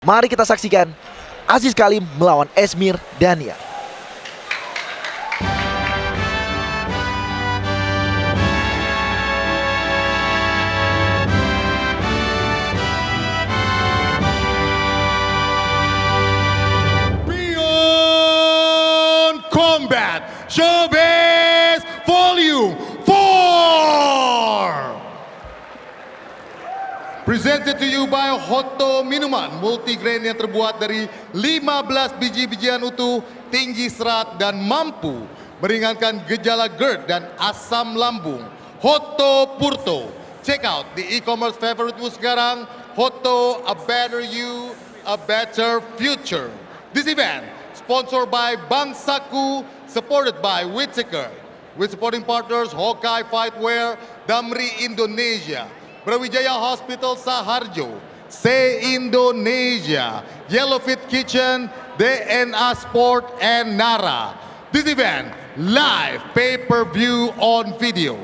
Mari kita saksikan Aziz Kalim melawan Esmir Daniel. Beyond Combat Showbiz Volume 4. Presented to you by Hotto Minuman, multigrain yang terbuat dari 15 biji-bijian utuh, tinggi serat dan mampu meringankan gejala GERD dan asam lambung. Hotto Purto. Check out the e-commerce favoritemu sekarang, Hotto, a better you, a better future. This event sponsored by Bangsaku, supported by Whittaker, with supporting partners Hawkeye Fightwear, Damri Indonesia, Brawijaya Hospital Saharjo, Se Indonesia, Yellowfit Kitchen, DNA Sport, and Nara. This event live pay-per-view on video.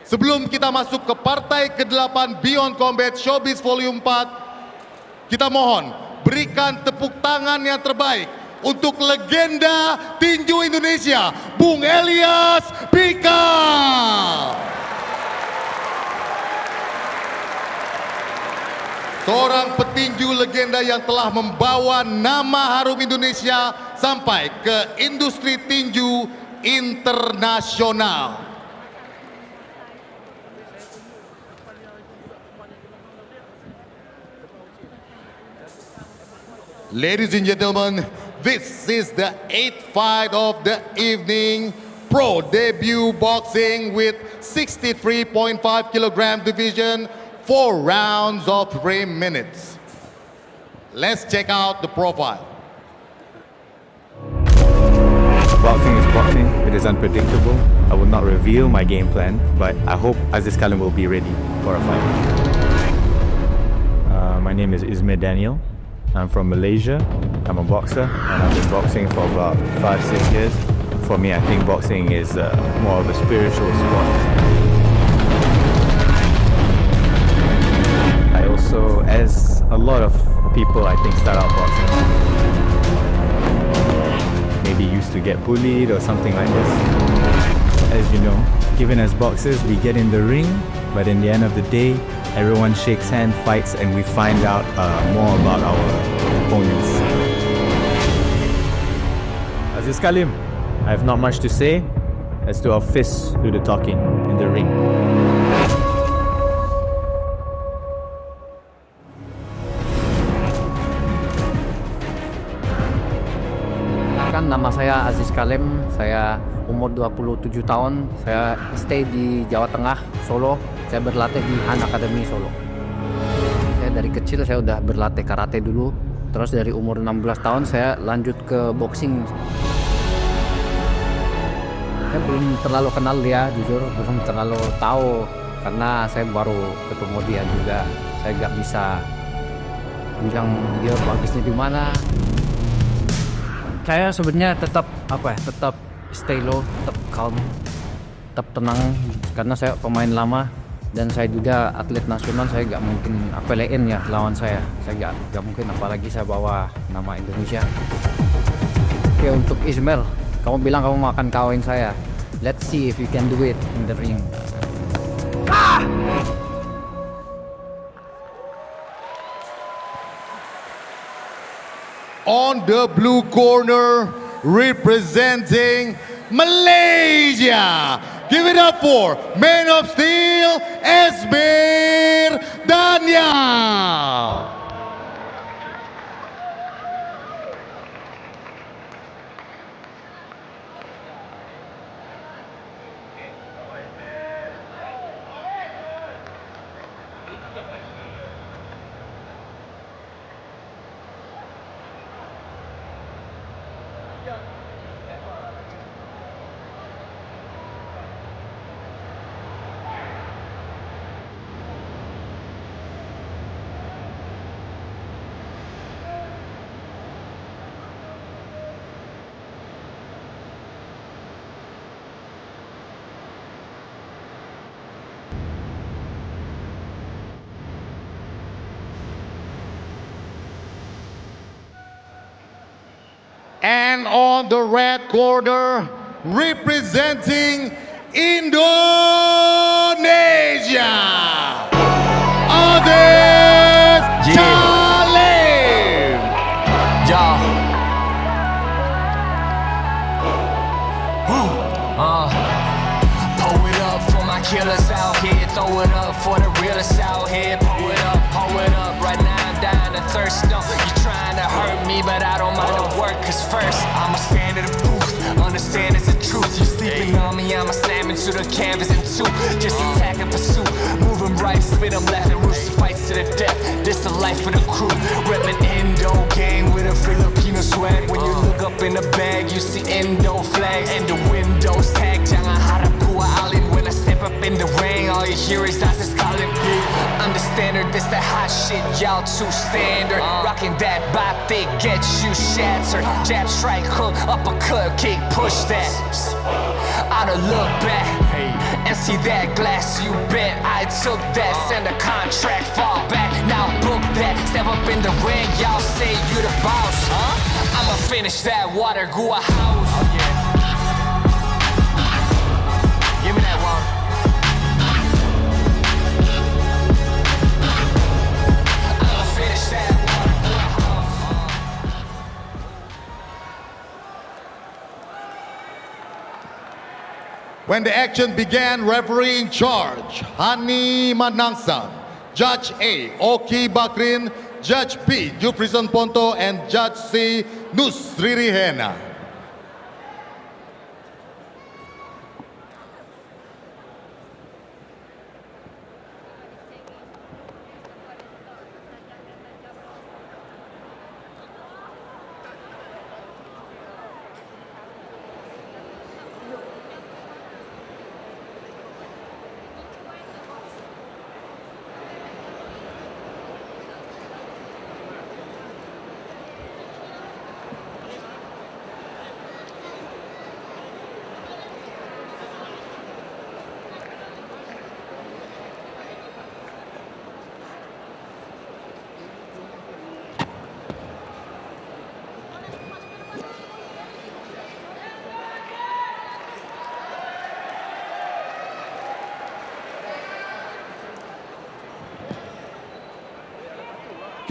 Sebelum kita masuk ke partai ke-8 Beyond Combat Showbiz Volume 4, kita mohon berikan tepuk tangan yang terbaik untuk legenda tinju Indonesia, Bung Elias Pikal. Seorang petinju legenda yang telah membawa nama harum Indonesia sampai ke industri tinju internasional. Ladies and gentlemen, this is the 8th fight of the evening. Pro debut boxing with 63.5 kilogram division. 4 rounds of 3 minutes. Let's check out the profile. Boxing is boxing. It is unpredictable. I will not reveal my game plan, but I hope Aziz Kalim will be ready for a fight. My name is Ismail Daniel. I'm from Malaysia. I'm a boxer, and I've been boxing for about 5-6 years. For me, I think boxing is more of a spiritual sport. So as a lot of people I think start out boxing, maybe used to get bullied or something like this. As you know, given as boxers we get in the ring, but in the end of the day everyone shakes hands, fights, and we find out more about our opponents. Aziz Kalim, I have not much to say, as to our fists do the talking in the ring. Nama saya Aziz Kalim, saya umur 27 tahun, saya stay di Jawa Tengah, Solo. Saya berlatih di Han Academy Solo. Saya dari kecil saya udah berlatih karate dulu, terus dari umur 16 tahun saya lanjut ke boxing. Saya belum terlalu kenal dia, jujur belum terlalu tahu, karena saya baru ketemu dia juga. Saya nggak bisa bilang dia bagusnya di mana. Saya sebenarnya tetap stay low, tetap calm, tetap tenang, karena saya pemain lama dan saya juga atlet nasional. Saya nggak mungkin apelein ya lawan saya nggak mungkin, apalagi saya bawa nama Indonesia. Oke, untuk Ismail, kamu bilang kamu mau akan kawin saya. Let's see if you can do it in the ring. On the blue corner, representing Malaysia, give it up for Man of Steel, Esmir Daniel. And on the red corner, representing Indonesia, Aziz Salim. Yo. Pull it up for my killers out here. Throw it up for the realest out here. Pull it up right now. I'm dying of thirst. No, you trying to hurt me, but I don't mind the work. Cause first, I'ma stand in the booth. Understand it's the truth. You sleeping on me, I'ma slam into the canvas in two. Just attack and pursue. Moving right, spit 'em left, and roost fights to the death. This the life of the crew. Reppin' Indo gang with a Filipino swag. When you look up in the bag, you see Indo flags and the windows tag. Jangan harap gua alim. When I step up in the ring, all you hear is us calling. Understand her, this that hot shit, y'all too standard. Rocking that batik, get you shattered. Jab, strike, hook, uppercut, kick, push that. I don't look back and see that glass. You bet I took that. Send a contract, fall back, now book that. Step up in the ring, y'all say you the boss. I'ma finish that water, gua house. Give me that water. I'ma finish that water, gua house. When the action began, referee in charge, Hani Manangsang. Judge A, Oki Bakrin. Judge B, Jufrison Ponto. And Judge C, Nusriri Hena.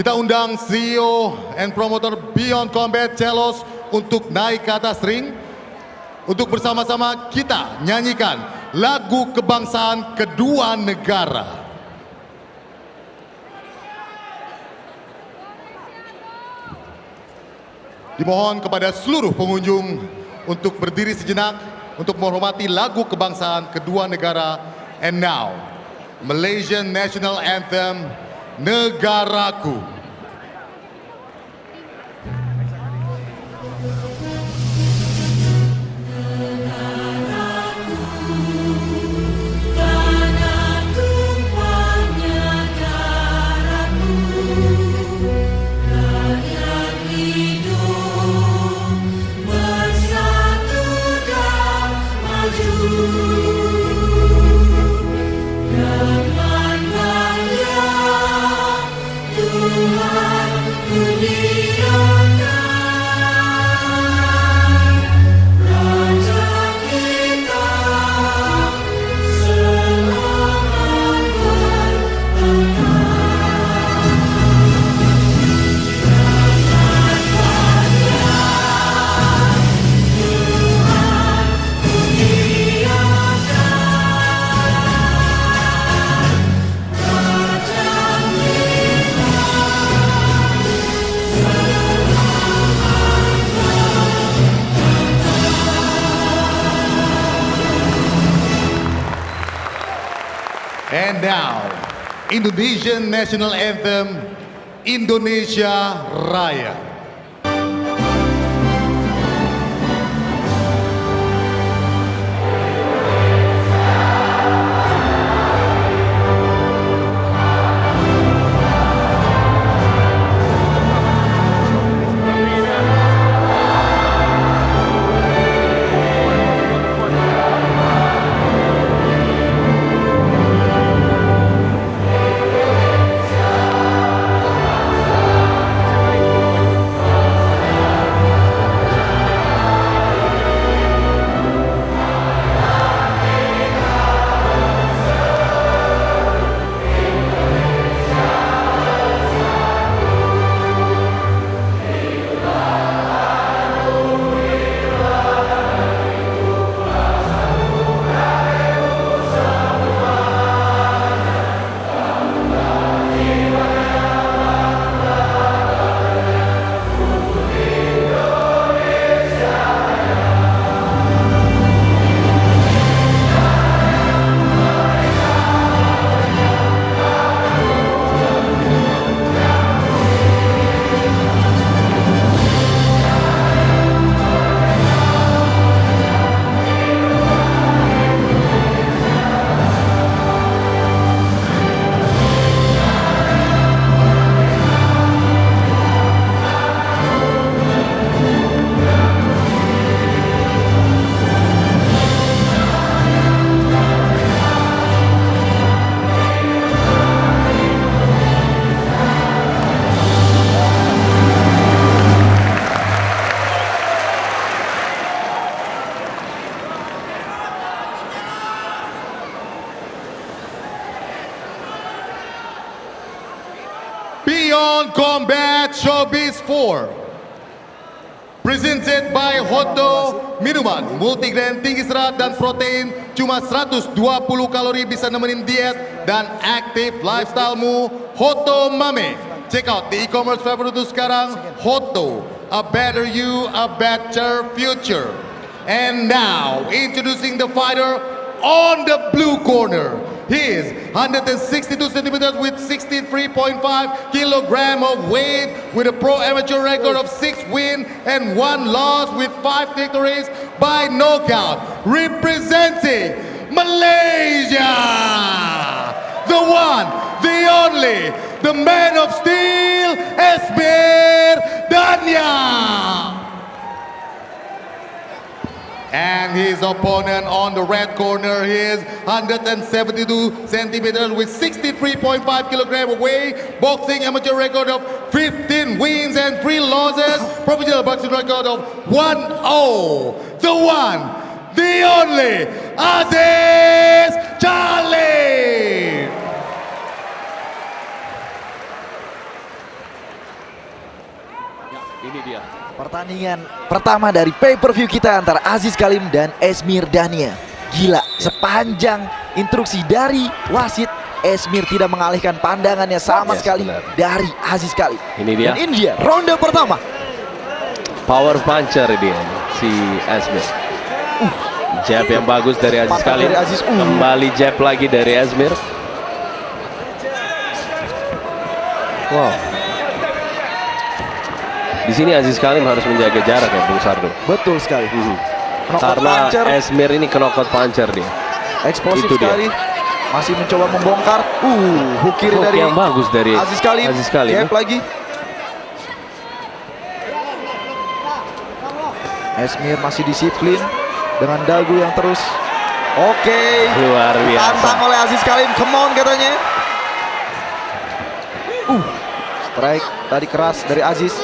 Kita undang CEO and promoter Beyond Combat Celos untuk naik ke atas ring untuk bersama-sama kita nyanyikan lagu kebangsaan kedua negara. Dimohon kepada seluruh pengunjung untuk berdiri sejenak untuk menghormati lagu kebangsaan kedua negara. And now, Malaysian National Anthem, Negaraku. And now, Indonesian National Anthem, Indonesia Raya. Showbiz 4. Presented by Hotto Minuman, multigrain tinggi serat dan protein, cuma 120 kalori bisa nemenin diet dan aktif lifestylemu. Hotto Mame. Check out di e-commerce favorite itu sekarang, Hotto, a better you, a better future. And now, introducing the fighter on the blue corner. He is 162 centimeters with 63.5 kilogram of weight with a pro amateur record of 6 wins and 1 loss with 5 victories by knockout. Representing Malaysia, the one, the only, the man of steel, Esmir Dania. And his opponent on the red corner is 172 centimeters with 63.5 kilogram of weight, boxing amateur record of 15 wins and 3 losses, professional boxing record of 1-0. The one, the only, Aziz Khalim. Ini dia. Pertandingan pertama dari pay-per-view kita antara Aziz Khalim dan Esmir Dania. Gila, sepanjang instruksi dari wasit, Esmir tidak mengalihkan pandangannya sama sekali benar. dari Aziz Khalim. Ini dia. Dan ini dia ronde pertama. Power puncher dia, si Esmir. Jab yang bagus dari Aziz Patah Khalim. dari Aziz. Kembali jab lagi dari Esmir. Wow. Di sini Aziz Khalim harus menjaga jarak ya, Bung Sardo. Betul sekali. Knockout Karena puncher, Esmir ini knockout puncher dia. eksplosif itu dia. sekali. Masih mencoba membongkar. Hook kiri Hook dari yang bagus dari Aziz Khalim. Aziz Khalim. Jab lagi. Esmir masih disiplin dengan dagu yang terus. Oke. Luar biasa. Tantang oleh Aziz Khalim. Come on katanya. Strike tadi keras dari Aziz.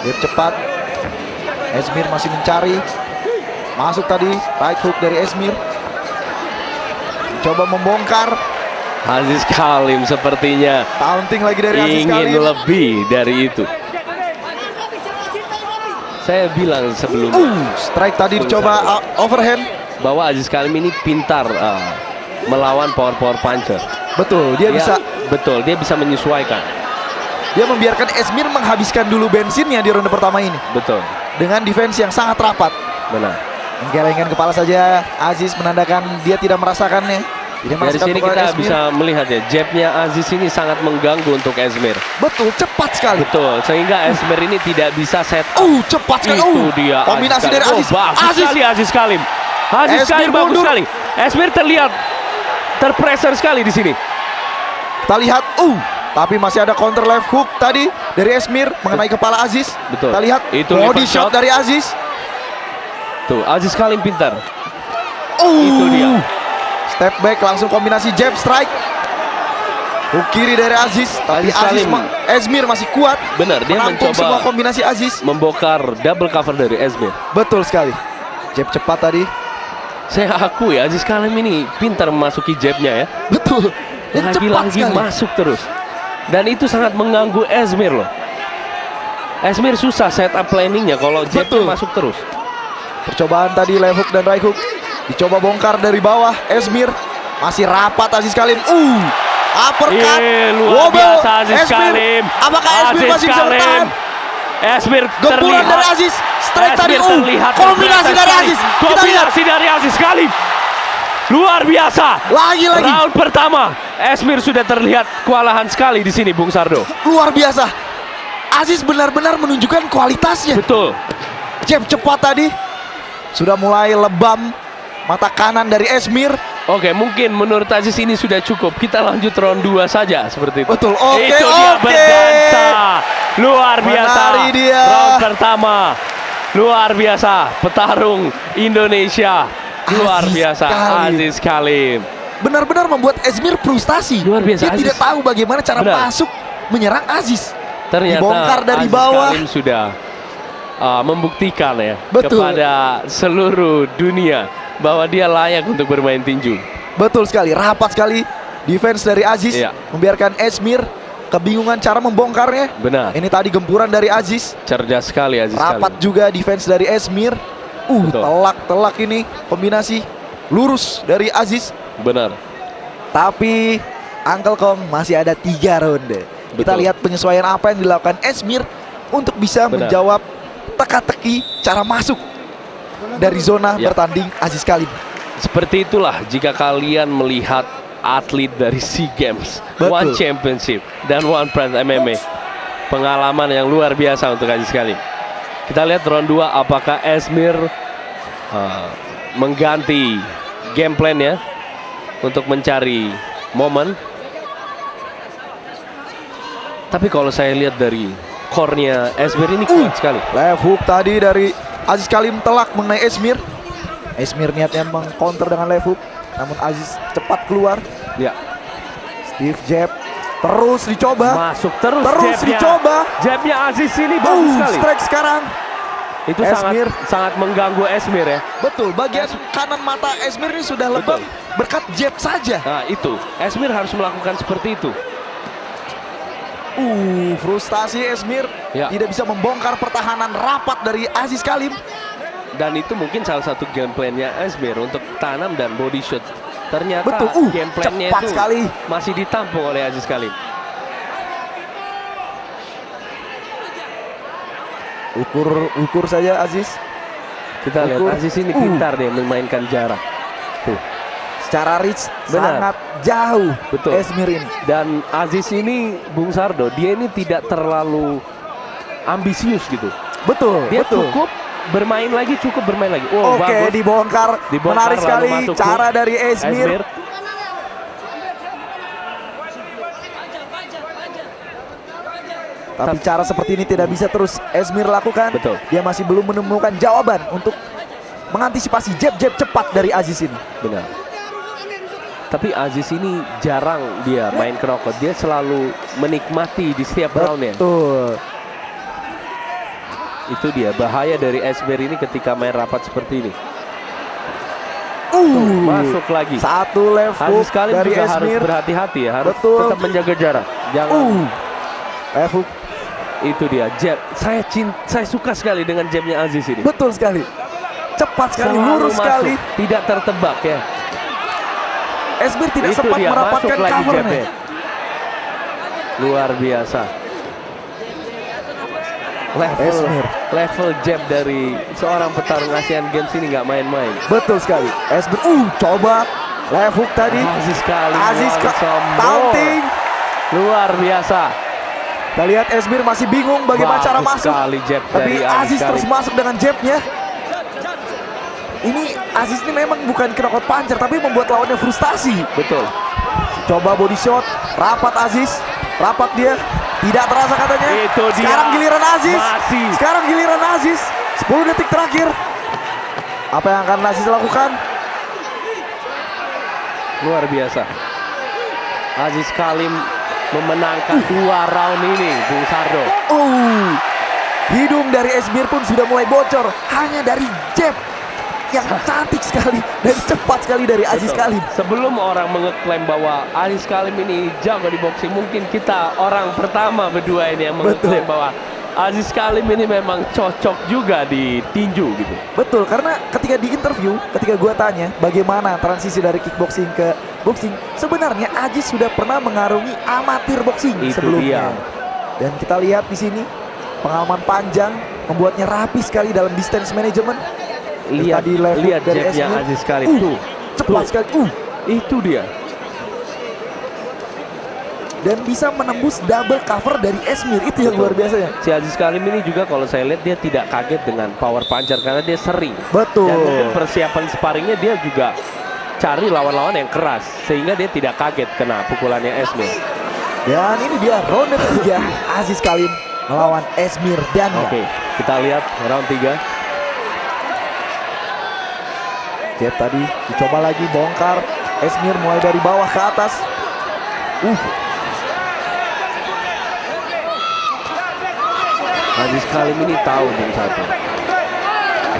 Jab cepat. Esmir masih mencari. Masuk tadi right hook dari Esmir. Coba membongkar. Aziz Khalim sepertinya Taunting lagi dari Aziz ingin Khalim. lebih dari itu. Saya bilang sebelumnya Strike tadi dicoba overhand. bahwa Aziz Khalim ini pintar melawan power puncher. Betul, dia bisa. Betul, dia bisa menyesuaikan. Dia membiarkan Esmir menghabiskan dulu bensinnya di ronde pertama ini Betul, dengan defense yang sangat rapat. benar. Menggelengkan kepala saja, Aziz menandakan dia tidak merasakannya. Tidak Dari merasakan sini pukulan kita Esmir. bisa melihat ya, jabnya Aziz ini sangat mengganggu untuk Esmir. Betul, cepat sekali. Betul, sehingga Esmir ini tidak bisa set up. Cepat sekali. Itu dia Kombinasi Aziz dari Khalim. Aziz. Bagus Aziz. sekali Aziz Khalim. Aziz Esmir Khalim bagus mundur. sekali. Esmir terlihat terpressure sekali di sini. Kita lihat, tapi masih ada counter left hook tadi dari Esmir mengenai kepala Aziz. Betul. Kita lihat Itu body liver shot shot. dari Aziz. Tuh, Aziz Khalim pintar. Itu dia. Step back langsung kombinasi jab strike. Hook kiri dari Aziz, tapi Aziz Khalim. Esmir masih kuat. Benar, dia Menampung semua mencoba kombinasi Aziz. membongkar double cover dari Esmir. Betul sekali. Jab cepat tadi. Saya akui Aziz Khalim ini pintar memasuki jabnya ya. Betul. Dan cepat Lagi-lagi sekali. masuk terus. Dan itu sangat mengganggu Esmir loh. Esmir susah setup planningnya kalau jabnya Betul. masuk terus. Percobaan tadi left hook dan right hook. Dicoba bongkar dari bawah. Esmir masih rapat Aziz Khalim. Uppercut. Luar Wobble. biasa Aziz Esmir. Khalim. Apakah Esmir Aziz masih bisa Khalim. bertahan? Esmir Gempuran terlihat. dari Aziz. Strike tadi. Esmir terlihat Kombinasi terpressure dari sekali. Aziz. Kita lihat. Kombinasi dari Aziz Khalim. Luar biasa. Lagi-lagi. Round pertama, Esmir sudah terlihat kewalahan sekali di sini, Bung Sardo. Luar biasa. Aziz benar-benar menunjukkan kualitasnya. Betul. Jab cepat tadi. Sudah mulai lebam mata kanan dari Esmir. Oke, mungkin menurut Aziz ini sudah cukup. Kita lanjut round 2 saja seperti itu. Betul. Oke, Itu dia oke. berdansa. Luar biasa. Menari dia. Round pertama. Luar biasa. Petarung Indonesia. Luar Aziz biasa. Khalim. Aziz Khalim. Benar-benar membuat Esmir frustasi. Luar biasa, Dia Aziz. tidak tahu bagaimana cara Benar. masuk menyerang Aziz. Ternyata Dibongkar dari Aziz bawah. Khalim sudah membuktikan ya Betul. kepada seluruh dunia bahwa dia layak untuk bermain tinju. Betul sekali, rapat sekali defense dari Aziz. Iya. Membiarkan Esmir kebingungan cara membongkarnya. Benar. Ini tadi gempuran dari Aziz. Cerdas sekali Aziz Rapat Kalim. juga defense dari Esmir. Betul. Telak ini kombinasi lurus dari Aziz. Benar. Tapi Uncle Kong masih ada 3 ronde. Kita Betul. lihat penyesuaian apa yang dilakukan Esmir untuk bisa Benar. menjawab teka-teki cara masuk dari zona Ya. bertanding Aziz Kalim. Seperti itulah jika kalian melihat atlet dari SEA Games, Betul. One Championship dan One Pride MMA. Pengalaman yang luar biasa untuk Aziz Kalim. Kita lihat round 2 apakah Esmir mengganti game plan-nya untuk mencari momen. Tapi kalau saya lihat dari core-nya Esmir ini kuat sekali. Left hook tadi dari Aziz Kalim telak mengenai Esmir. Esmir niatnya mengcounter dengan left hook, namun Aziz cepat keluar. Ya, Steve jab terus dicoba. masuk terus Terus jabnya. dicoba. Jabnya Aziz ini bagus sekali. Strike sekarang. Itu Esmir. sangat mengganggu Esmir ya. Betul, bagian kanan mata Esmir ini sudah lebam Betul. berkat jab saja. Nah itu, Esmir harus melakukan seperti itu. Frustasi Esmir Ya. tidak bisa membongkar pertahanan rapat dari Aziz Kalim. Dan itu mungkin salah satu game plan-nya Esmir untuk tanam dan body shot. Ternyata Betul, game plan-nya cepat itu sekali. masih ditampung oleh Aziz Kalim. Ukur saja Aziz. Kita lihat Ukur. Aziz ini pintar dia memainkan jarak. Tuh. Secara reach Benar. sangat jauh. Betul. Esmir ini. Dan Aziz ini, Bung Sardo, dia ini tidak terlalu ambisius gitu. Betul, Dia betul. cukup bermain lagi. Oh, Oke, bagus. dibongkar. Dibongkar, Menarik lalu sekali masuk cara hook. dari Esmir. Tapi cara seperti ini tidak bisa terus Esmir lakukan. Betul. Dia masih belum menemukan jawaban untuk mengantisipasi jab-jab cepat dari Aziz ini. Benar. Tapi Aziz ini jarang dia main knockout. Dia selalu menikmati di setiap roundnya. Betul. Itu dia bahaya dari Esmir ini ketika main rapat seperti ini. Masuk lagi. Satu left hook Aziz Kalim dari juga harus Esmir. berhati-hati ya. Harus Betul. tetap menjaga jarak. Jangan. Left hook. Itu dia jab. Saya suka sekali dengan jabnya Aziz ini. Betul sekali. Cepat sekali, Selalu lurus masuk, sekali. tidak tertebak ya. Esmir tidak Itu sempat dia, merapatkan masuk lagi covernya. jabnya. Luar biasa. Esmir. Level jab dari seorang petarung Asian Games ini nggak main-main. Betul sekali. Esmir coba left hook tadi. Aziz Kalim Aziz sombong. taunting. Luar biasa. Kita lihat Esmir masih bingung bagaimana cara Bagus masuk. sekali jab Tapi dari Aziz Kalim. terus masuk dengan jabnya. Ini Aziz ini memang bukan knockout puncher tapi membuat lawannya frustasi. Betul. Coba body shot, rapat Aziz, rapat dia, tidak terasa katanya. Itu dia. Sekarang giliran Aziz. Masih. Sekarang giliran Aziz. 10 detik terakhir. Apa yang akan Aziz lakukan? Luar biasa. Aziz Kalim memenangkan 2 round ini, Bung Sardo. Hidung dari Esmir pun sudah mulai bocor hanya dari jab yang cantik sekali dan cepat sekali dari Aziz Betul. Kalim. Sebelum orang mengeklaim bahwa Aziz Kalim ini jago di boxing, mungkin kita orang pertama berdua ini yang mengeklaim bahwa Aziz Kalim ini memang cocok juga di tinju gitu. Betul, karena ketika di interview, ketika gua tanya bagaimana transisi dari kickboxing ke boxing, sebenarnya Aziz sudah pernah mengarungi amatir boxing Itu sebelumnya. dia. Dan kita lihat di sini pengalaman panjang membuatnya rapi sekali dalam distance management. Lihat, Tadi left hook lihat dari jabnya Esmir. Aziz Kalim tuh. Cepat Tuh. sekali. Itu dia. Dan bisa menembus double cover dari Esmir, itu yang luar biasanya. Si Aziz Kalim ini juga kalau saya lihat dia tidak kaget dengan power puncher karena dia sering. Betul. Dan mungkin persiapan sparringnya dia juga cari lawan-lawan yang keras sehingga dia tidak kaget kena pukulannya Esmir. Dan ini dia ronde ketiga, Aziz Kalim melawan Esmir Dania. Oke, kita lihat round 3. Jab tadi dicoba lagi bongkar. Esmir mulai dari bawah ke atas. Aziz Kalim ini tahu Bung Satu.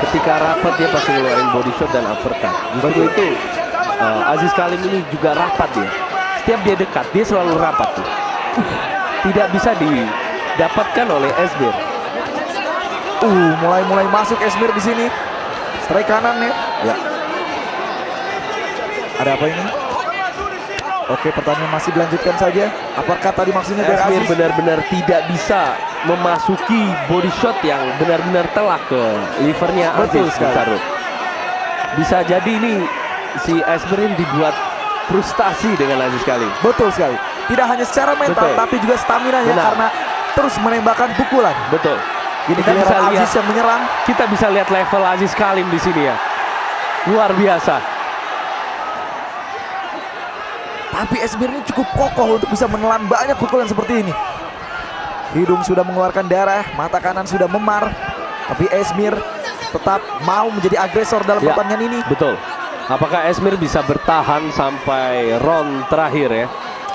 Ketika rapat dia pasti ngeluarin body shot dan uppercut. Justru itu Aziz Kalim ini juga rapat dia. Setiap dia dekat dia selalu rapat tuh. tidak bisa didapatkan oleh Esmir. Mulai masuk Esmir di sini. Strike kanan ya. Ada apa ini? Oke, pertandingan masih dilanjutkan saja. Apakah tadi maksudnya dari Esmir Aziz? benar-benar tidak bisa memasuki body shot yang benar-benar telak ke livernya Betul Aziz sekali. Bungsardo. Bisa jadi ini si Esmir ini dibuat frustasi dengan Aziz Kalim. Betul sekali. Tidak hanya secara mental, Betul. tapi juga stamina-nya Benar. karena terus menembakkan pukulan. Betul. Ini Kita bisa giliran lihat. Aziz yang menyerang. Kita bisa lihat level Aziz Kalim di sini ya. Luar biasa. Tapi Esmir ini cukup kokoh untuk bisa menelan banyak pukulan seperti ini. Hidung sudah mengeluarkan darah, mata kanan sudah memar. Tapi Esmir tetap mau menjadi agresor dalam Ya, pertandingan ini. betul. Apakah Esmir bisa bertahan sampai round terakhir ya?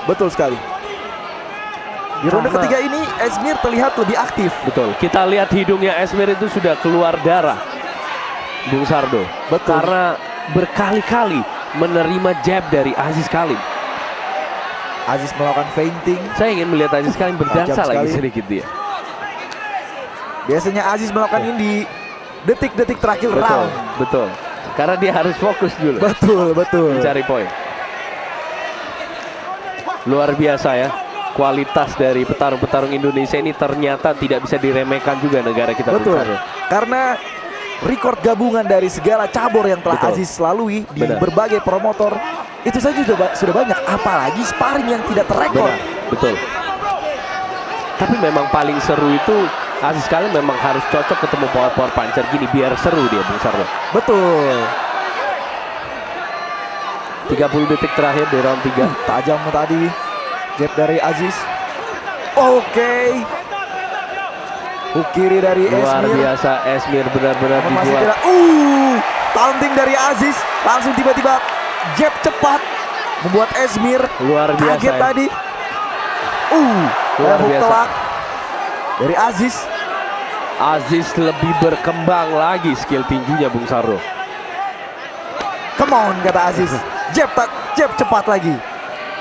Betul sekali. Di ronde Karena- ketiga ini Esmir terlihat lebih aktif. Betul. Kita lihat hidungnya Esmir itu sudah keluar darah, Bung Sardo. Betul. Karena berkali-kali menerima jab dari Aziz Kalim. Aziz melakukan feinting. Saya ingin melihat Aziz Kalim berdansa Tajam lagi sekali. sedikit dia. Biasanya Aziz melakukan ini di detik-detik terakhir Betul, round. betul. Karena dia harus fokus dulu Betul. mencari poin. Luar biasa ya. Kualitas dari petarung-petarung Indonesia ini ternyata tidak bisa diremehkan juga negara kita. Bung Betul. Sardo. Karena record gabungan dari segala cabur yang telah Betul. Aziz lalui di Benar. berbagai promotor itu saja sudah banyak, apalagi sparring yang tidak terekor. Benar, betul. Tapi memang paling seru itu Aziz Kalim memang harus cocok ketemu power puncher gini biar seru dia, Bung Sardo. Betul. 30 detik terakhir di round 3. Tajam tadi jab dari Aziz. Oke. Hook kiri dari Luar Esmir. biasa, Esmir benar-benar Namun masih dibuat. tidak. Taunting dari Aziz. Langsung tiba-tiba jab cepat membuat Esmir Luar biasa kaget ya. tadi. Luar Hook biasa. telak dari Aziz. Aziz lebih berkembang lagi skill tinjunya, Bung Sardo. Come on, kata Aziz. Jab cepat lagi.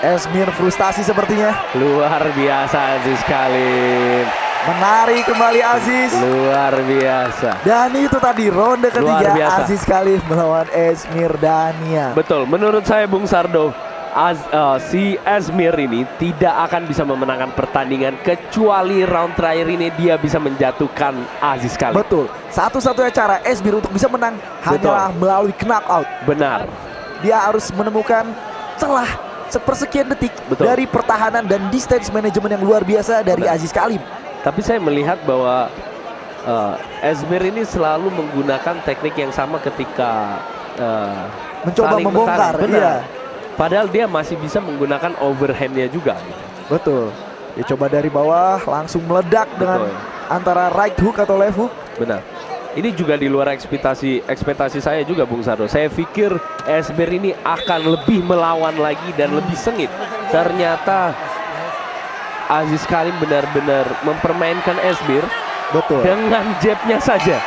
Esmir frustasi sepertinya. Luar biasa Aziz Kalim. Menarik kembali Aziz. Luar biasa. Dan itu tadi ronde Luar ketiga biasa. Aziz Kalim melawan Esmir Dania. Betul, menurut saya Bung Sardo, si Esmir ini tidak akan bisa memenangkan pertandingan kecuali round terakhir ini dia bisa menjatuhkan Aziz Kalim. Betul. Satu-satunya cara Esmir untuk bisa menang hanyalah melalui knockout. Benar. Dia harus menemukan celah sepersekian detik Betul. dari pertahanan dan distance management yang luar biasa dari Benar. Aziz Kalim. Tapi saya melihat bahwa Esmir ini selalu menggunakan teknik yang sama ketika Mencoba saling membongkar, bertarung. Benar. iya. Padahal dia masih bisa menggunakan overhandnya juga. Betul. Dia coba dari bawah langsung meledak dengan Betul. antara right hook atau left hook. Benar. Ini juga di luar ekspektasi saya juga, Bung Sardo. Saya pikir Esmir ini akan lebih melawan lagi dan lebih sengit. Ternyata Aziz Kalim benar-benar mempermainkan Esmir Betul. dengan jabnya saja.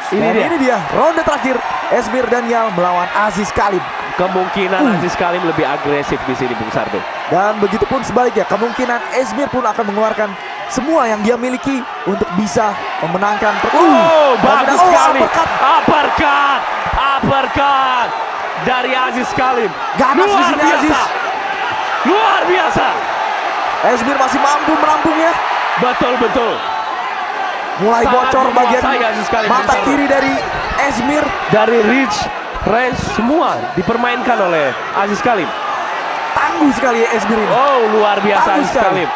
Dan ini dia ronde terakhir Esmir Daniel melawan Aziz Kalim. Kemungkinan Aziz Kalim lebih agresif di sini, Bung Sardo. Dan begitupun sebaliknya, kemungkinan Esmir pun akan mengeluarkan semua yang dia miliki untuk bisa memenangkan Oh, bagus sekali. uppercut. Uppercut dari Aziz Kalim. Ganas di sini Aziz. Luar biasa. Esmir masih mampu merampungnya. Betul. Mulai Sangat bocor bagian menguasai Aziz Kalim, mata Bung kiri dari Esmir. Dari range semua dipermainkan oleh Aziz Kalim. Tangguh sekali Esmir ini. Oh, luar biasa Bagus Aziz sekali. Kalim.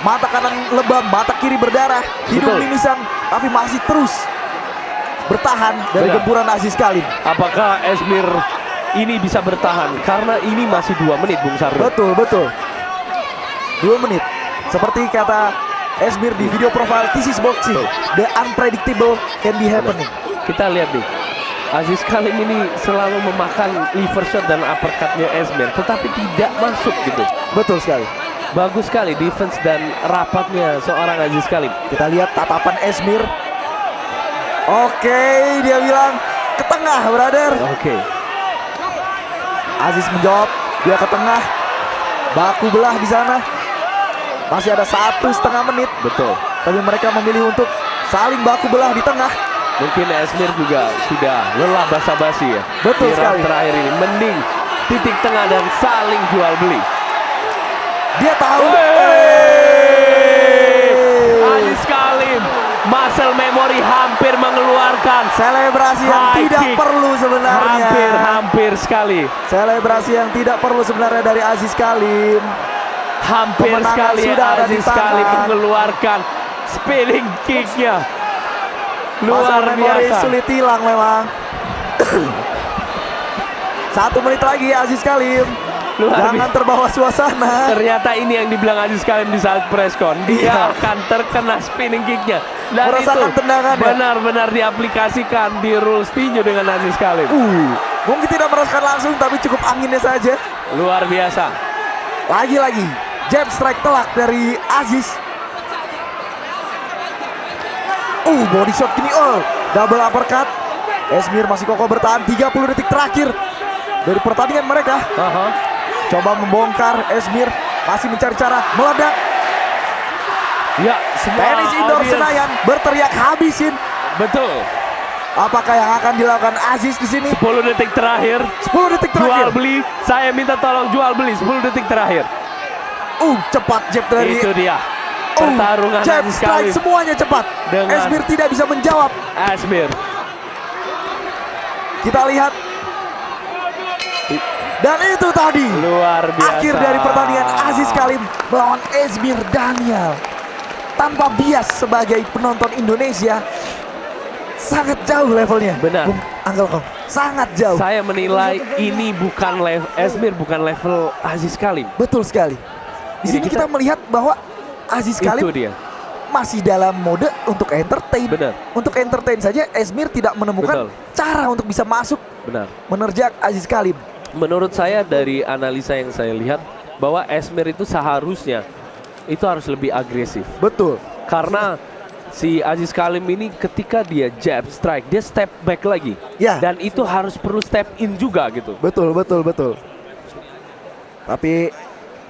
Mata kanan lebam, mata kiri berdarah, hidung Betul. mimisan, tapi masih terus bertahan dari Benar. gempuran Aziz Kalim. Apakah Esmir ini bisa bertahan? Karena ini masih 2 menit, Bung Sardo. Betul. 2 menit. Seperti kata Esmir di video profile This is Boxing, the unpredictable can be happening. Kita lihat nih, Aziz Kalim ini selalu memakan liver shot dan uppercutnya Esmir, tetapi tidak masuk gitu. Betul sekali. Bagus sekali defense dan rapatnya seorang Aziz Kalim. Kita lihat tatapan Esmir. Oke, dia bilang ke tengah, brother. Oke. Aziz menjawab, dia ke tengah. Baku belah di sana. Masih ada 1,5 menit, Betul. tapi mereka memilih untuk saling baku belah di tengah. Mungkin Esmir juga sudah lelah basa-basi ya. Betul Di round sekali. terakhir ini mending titik tengah dan saling jual beli. Dia tahu. Aziz Kalim, muscle memory hampir mengeluarkan. Selebrasi yang High tidak kick. perlu sebenarnya. Hampir sekali. Selebrasi yang tidak perlu sebenarnya dari Aziz Kalim. Hampir Kemenangan sekali sudah ada di Aziz Kalim tangan. mengeluarkan spinning kicknya. Muscle Luar memory biasa. sulit hilang memang. 1 menit lagi Aziz Kalim. Luar Jangan biasa. terbawa suasana. Ternyata ini yang dibilang Aziz Kalim di saat preskon. Dia Iya. akan terkena spinning kicknya. Dan Merasakan itu tendangannya. benar-benar diaplikasikan di rules tinju dengan Aziz Kalim. Mungkin tidak merasakan langsung tapi cukup anginnya saja. Luar biasa. Lagi-lagi jab strike telak dari Aziz. Body shot kini double uppercut. Esmir masih kokoh bertahan 30 detik terakhir dari pertandingan mereka. Coba membongkar, Esmir masih mencari cara meledak. Ya, semua Tenis indoor audiens. Senayan berteriak habisin. Betul. Apakah yang akan dilakukan Aziz di sini? 10 detik terakhir. 10 detik Jual terakhir. beli. Saya minta tolong jual beli 10 detik terakhir. Cepat jab dari Itu dia. Pertarungan jab Aziz strike Kalim. semuanya cepat. Dengan- Esmir tidak bisa menjawab. Esmir. Kita lihat. Dan itu tadi Luar biasa. akhir dari pertandingan Aziz Kalim melawan Esmir Daniel. Tanpa bias sebagai penonton Indonesia, sangat jauh levelnya. Benar. Bung Uncle Kong, sangat jauh. Saya menilai ini bukan level Esmir, bukan level Aziz Kalim. Betul sekali. Di Jadi sini kita melihat bahwa Aziz Itu Kalim dia. masih dalam mode untuk entertain. Benar. Untuk entertain saja Esmir tidak menemukan Betul. cara untuk bisa masuk Benar. menerjak Aziz Kalim. Menurut saya dari analisa yang saya lihat bahwa Esmir itu seharusnya itu harus lebih agresif. Betul. Karena si Aziz Kalim ini ketika dia jab strike, dia step back lagi. Ya. Dan itu harus perlu step in juga gitu. Betul. Tapi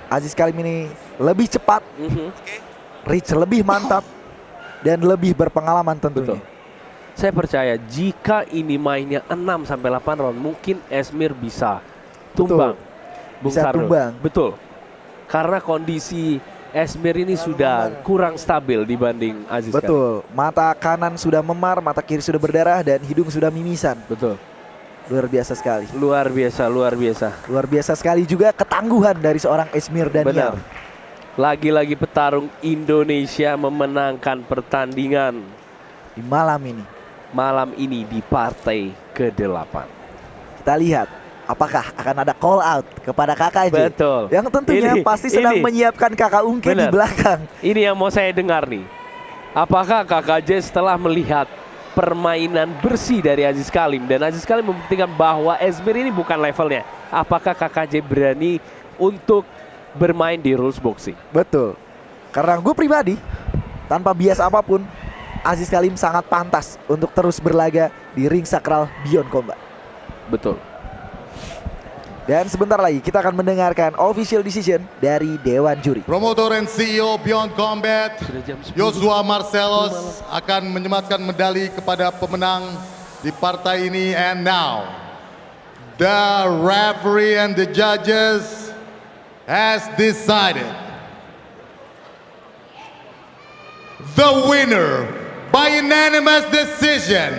Aziz Kalim ini lebih cepat, reach lebih mantap, dan lebih berpengalaman tentunya. Betul. Saya percaya jika ini mainnya 6 sampai 8 round, mungkin Esmir bisa tumbang. Bung Bisa Sardo. tumbang. Betul. Karena kondisi Esmir ini sudah kurang stabil dibanding Aziz Kalim. Betul. Mata kanan sudah memar, mata kiri sudah berdarah, dan hidung sudah mimisan. Betul. Luar biasa sekali. Luar biasa, luar biasa. Luar biasa sekali juga ketangguhan dari seorang Esmir Daniel. Benar. Lagi-lagi petarung Indonesia memenangkan pertandingan Di malam ini. malam ini di partai ke-8. Kita lihat apakah akan ada call out kepada KKJ. Betul. Yang tentunya Ini- pasti sedang ini. menyiapkan kakak Ungke di Benar. belakang. Ini yang mau saya dengar nih. Apakah KKJ setelah melihat permainan bersih dari Aziz Kalim dan Aziz Kalim membuktikan bahwa Esmir ini bukan levelnya, apakah KKJ berani untuk bermain di rules boxing? Betul. Karena gue pribadi tanpa bias apapun, Aziz Kalim sangat pantas untuk terus berlaga di ring sakral Beyond Combat. Betul. Dan sebentar lagi kita akan mendengarkan official decision dari Dewan Juri. Promotor and CEO Beyond Combat Sudah jam 10. Joshua Marcelos akan menyematkan medali kepada pemenang di partai ini. And now the referee and the judges has decided the winner by unanimous decision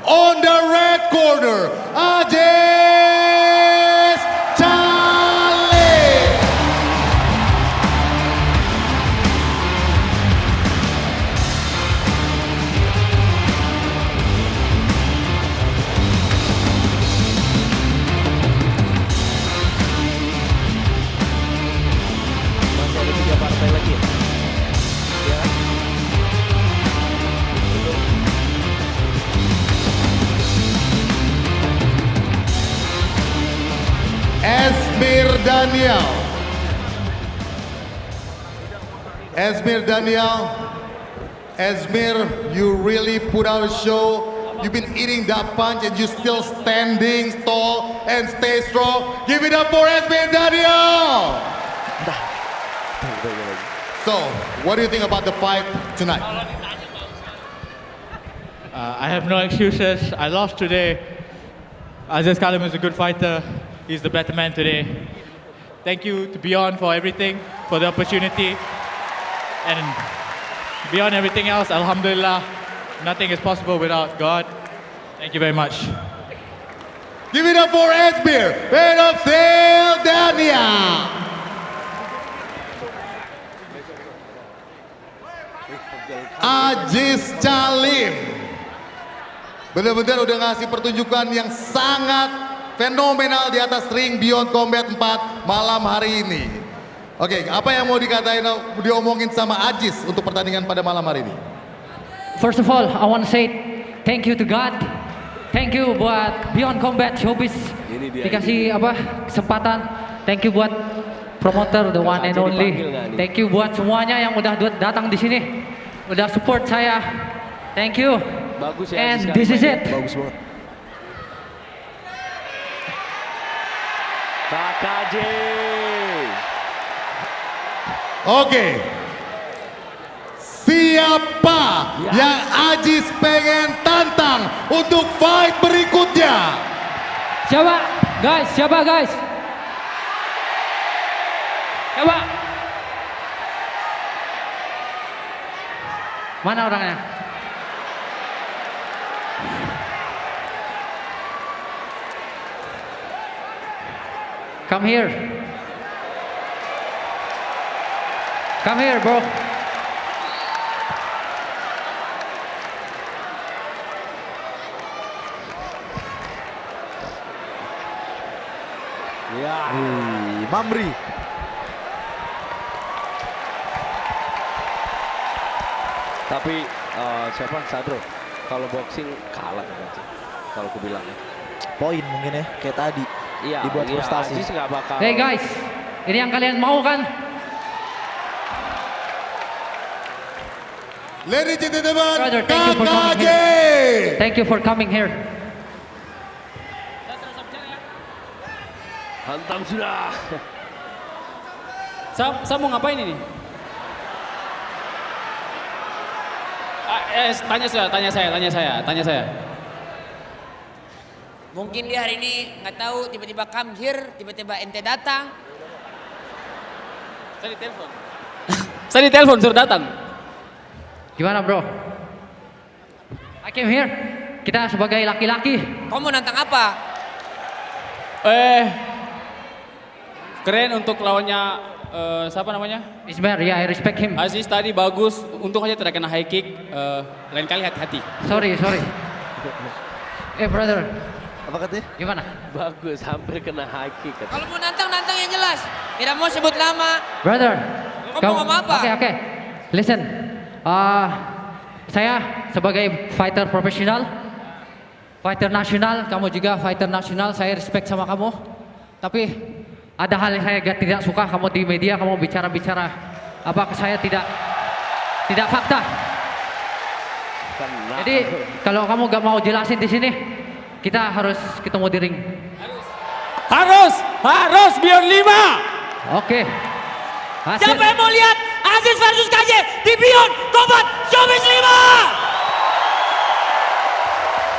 on the red corner, Aziz Kalim. Masih ada 3 partai lagi ya? Ya. Esmir Daniel. Esmir Daniel. Esmir, you really put out a show. You've been eating that punch and you're still standing tall and stay strong. Give it up for Esmir Daniel. So, what do you think about the fight tonight? I have no excuses. I lost today. Aziz Kalim is a good fighter. He's the better man today. Thank you to Beyond for everything, for the opportunity. And beyond everything else, Alhamdulillah, nothing is possible without God. Thank you very much. Give it up for Esmir, head of Seldania. Aziz Kalim benar-benar udah ngasih pertunjukan yang sangat fenomenal di atas ring Beyond Combat 4 malam hari ini. Oke, apa yang mau diomongin sama Aziz untuk pertandingan pada malam hari ini? First of all, I want to say thank you to God. Thank you buat Beyond Combat Showbiz dikasih kesempatan. Thank you buat promoter the one and only. Thank you buat semuanya yang udah datang di sini, udah support saya. Thank you. Bagus ya. And this is it. Bagus banget. KKJ. Oke. Siapa yang Aziz pengen tantang untuk fight berikutnya? Siapa guys? Siapa guys? Siapa? Mana orangnya? Come here. Come here, bro. Ya. Mamri. Tapi siapa Sadro? Kalau boxing kalah nanti. Kalau aku bilang ya. Poin mungkin ya, kayak tadi. Iya, Dibuat frustasi. Aziz nggak bakal. Hey guys, ini yang kalian mau kan? Ladies and gentlemen, Brother, thank you for coming KKJ. Thank you for coming here. Hantam sudah. Saya mau ngapain ini? Tanya saya. Mungkin dia hari ini nggak tahu, tiba-tiba come here, tiba-tiba ente datang. Saya ditelepon suruh datang. Gimana bro? I came here. Kita sebagai laki-laki. Kamu mau nantang apa? Keren untuk lawannya siapa namanya? Ismail, ya I respect him. Aziz tadi bagus, untung aja tidak kena high kick. Lain kali hati-hati. Sorry. Brother, Apa katanya? gimana? Bagus, hampir kena high kick. Kalau mau nantang yang jelas. Tidak mau sebut lama. Brother, Kamu ngomong apa? Oke. Listen, saya sebagai fighter profesional, fighter nasional, kamu juga fighter nasional, saya respect sama kamu. Tapi ada hal yang saya tidak suka, kamu di media kamu bicara ke saya tidak fakta. Jadi kalau kamu gak mau jelasin di sini, kita harus ketemu di ring. Harus Beyond 5. Oke. Siapa yang mau lihat Aziz versus KJ di Beyond Combat Showbiz 5?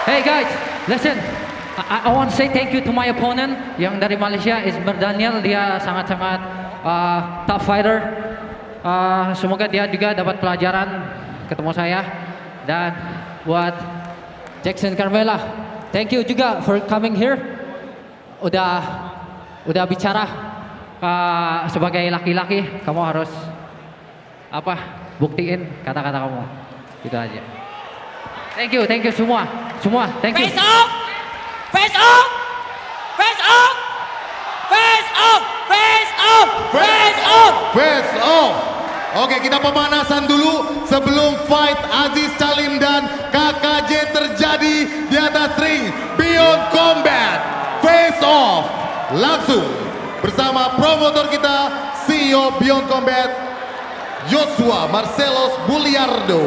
Hey guys, listen. I want to say thank you to my opponent yang dari Malaysia, Ismail Daniel. Dia sangat-sangat tough fighter. Semoga dia juga dapat pelajaran ketemu saya. Dan buat Jackson Carmela, thank you juga for coming here. Udah bicara sebagai laki-laki, kamu harus buktiin kata-kata kamu. Gitu aja. Thank you semua. Thank you. Face off! Face off! Face off! Face off! Face off! Face off! Face off. Oke, kita pemanasan dulu sebelum fight Aziz Kalim dan KKJ terjadi di atas ring Beyond Combat Face Off. Langsung bersama promotor kita, CEO Beyond Combat, Joshua Marcelos Buliardo.